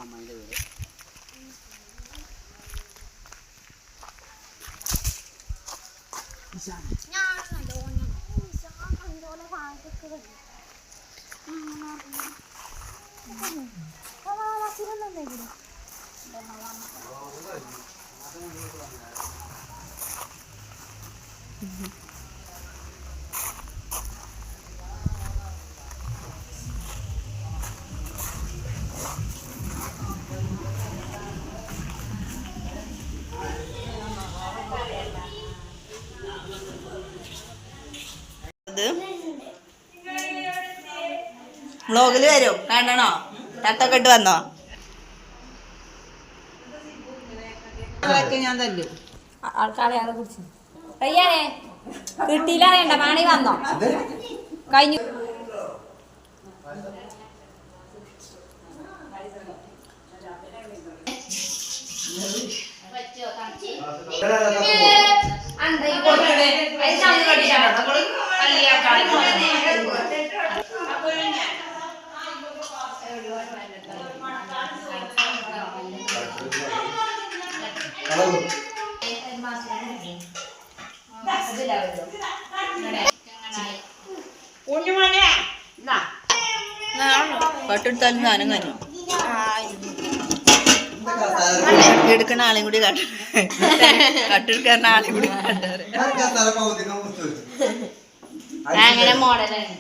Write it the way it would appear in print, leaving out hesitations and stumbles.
അമ്മേൻ്റെ വീട്. വ്ളോഗിൽ വരും കാണണോ? തട്ടൊക്കെ ഇട്ട് വന്നോ? ഞാൻ തല്ലു ആൾക്കാരെ കുറിച്ച് കയ്യാനേ കിട്ടിയില്ല മാണി വന്നോ കഴിഞ്ഞു. പട്ടെടുത്താലും സാധനം കഴിഞ്ഞു. എടുക്കണ ആളെയും കൂടി കട്ടെടുക്കുന്ന ആളെയും കൂടി അങ്ങനെ മോഡലാണ്.